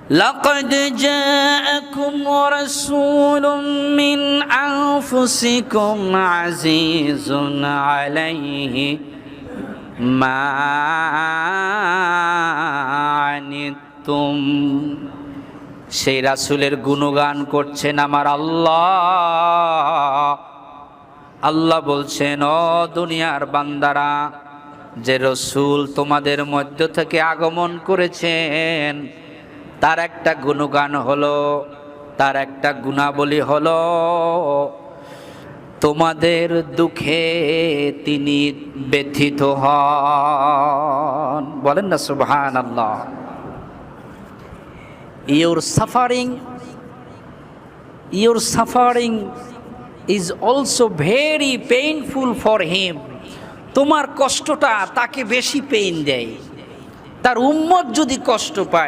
লাকাদ জাআকুম রাসূলুম মিন আনফুসিকুম আজিজুন আলাইহি মা আনিতুম। সেই রাসূলের গুণগান করছেন আমার আল্লাহ। আল্লাহ বলছেন, ও দুনিয়ার বান্দারা, যে রসূল তোমাদের মধ্য থেকে আগমন করেছেন তার একটা গুণগান হলো, তার একটা গুণাবলী হলো, তোমাদের দুঃখে তিনি ব্যথিত হন। বলেন না সুবহানাল্লাহ। Your suffering is also very painful for him. তোমার কষ্টটা তাকে বেশি পেইন দেয়। তার উম্মত যদি কষ্ট পায়